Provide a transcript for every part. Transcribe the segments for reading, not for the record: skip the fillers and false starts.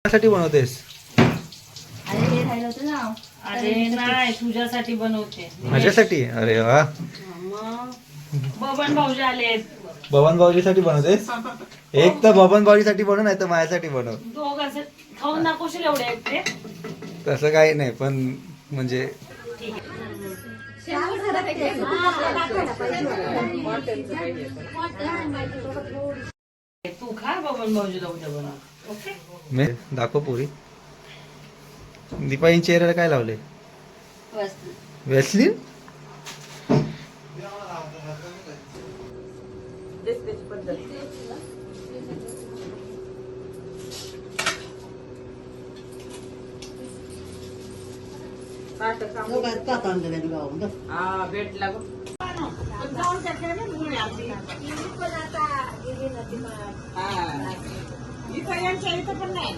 साठी बनवतेस? अरे नाही, तुझ्यासाठी बनवते. माझ्यासाठी? अरे वा. बबन भाऊजी आलेत. बबन भाऊजीसाठी बनवतेस? एक तर बबन भाऊजीसाठी बनव, नाही तर माझ्यासाठी बनव. दोघांचे खाऊन नाकोशील एवढे आहेत ते. तसं काही नाही, पण म्हणजे तू खा, बबन भाऊजीला उद्या बनव. ओके. मी दाखव पुरी. दीपाईन चेहऱ्याला काय लावले? वेस्लिन. भेटला इथं पण नाही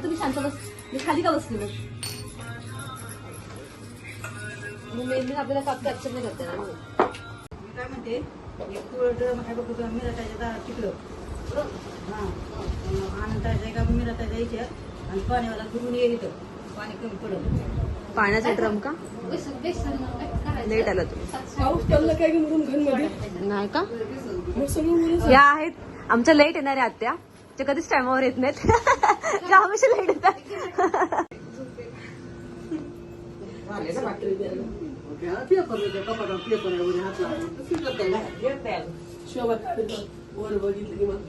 तुम्ही शांत बस. मी खाली का बसली मग मेहंदी आपल्याला काप कॅप्चर नाही करते ना. काय म्हणते मिरटाच्या तिकडं आनंदाच्या एका मिरटा जायच्या आणि पाण्यावाला फिरून येईल पाणी कमी पडत. पाण्याचा ड्रम का लेट आला तुम्ही? पाऊस पडला काय म्हणून घरमध्ये नाही का? या आहेत आमच्या लेट येणाऱ्या आत्या, ते कधीच टायमावर येत नाहीत. त्या हमेशा लेट येतात. वर बघितलं की मग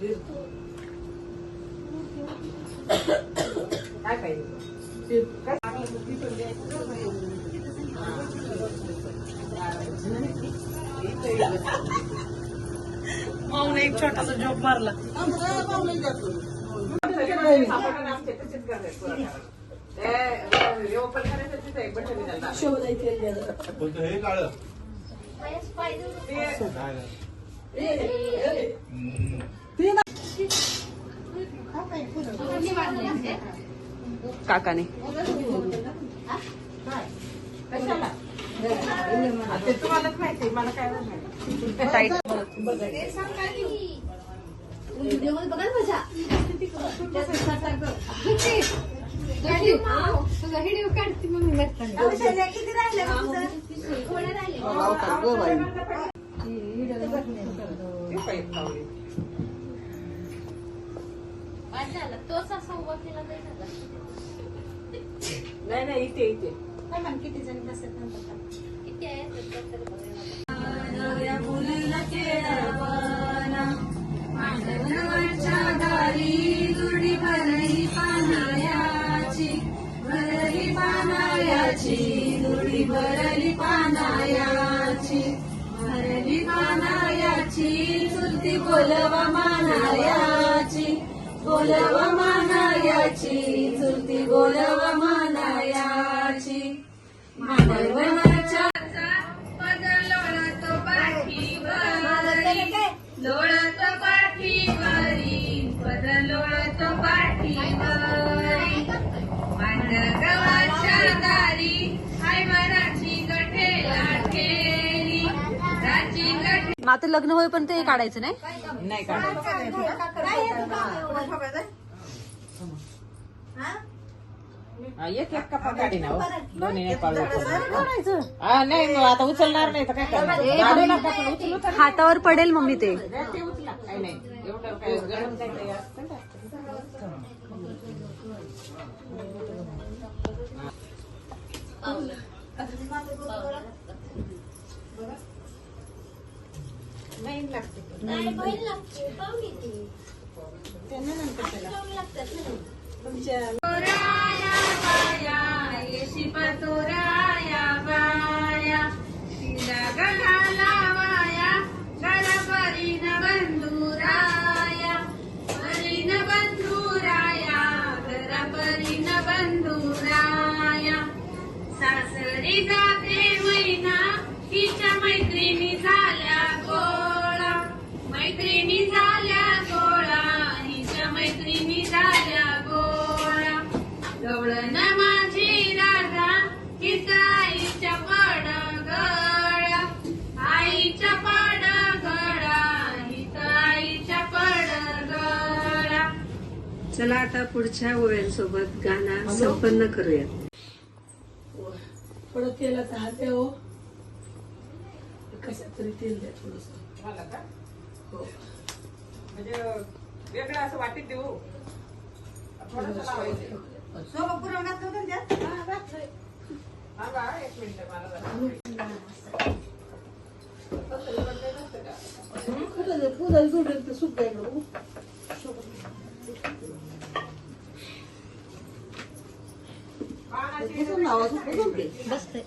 काय पाहिजे मग एक छोटासा जोक मारला. काकाने तुम्हालाच माहिती, मला काय माहिती. टाईट बघा मजा. व्हिडिओ काढते मग मी किती राहिले नाही इथे इथे किती जण बसत भरली पानायाची चुलती बोलवा मानायाची चुलती बोलवा मानायाची मानवनाच्या पदर लोळतो पाठीवरी लोळतो पाठीवरी पदर लोळतो पाठीवरी मांडगवाच्या दारी हाय मराठी गठेला ठेली राची गठे. मग आता लग्न होईपर्यंत हे काढायचं नाही? नाही काढायचं. एक एक कपा काढी ना दोन्ही नाही पाळू. नाही मग आता उचलणार नाही तर काय करणार. हातावर पडेल मम्मी ते. ते उचला काही नाही एवढं काय गरम काही असतं ना. नाही लागते त्यांना नंतर तुमच्या येशी पतोराया बाया तिला गळाला वाया गळपरीन बंधुराया परीन बंधुराया गळपरीन बंधुराया सासरी जाते मैना तिच्या मैत्रिणी झाल्या गोळा मैत्रिणी झाल्या गोळा हिच्या मैत्रिणी झाल्या गोळा गवळण चला आता पुढच्या ओव्यांसोबत गाणं संपन्न करूयात. थोडं तेलाचा हात आहे हो, कशात तरी तेल द्या थोडस. मला का हो म्हणजे वेगळं असं वाटीत देऊ थोडंसं लावायचं. सोबत पुरवून घातलं होतं ना त्यात? हा, घातलंय. हा बा, एक मिनिट मला जरा. पूजा जोडेल तर सुद्धा इकडं पानाची आवाज बसते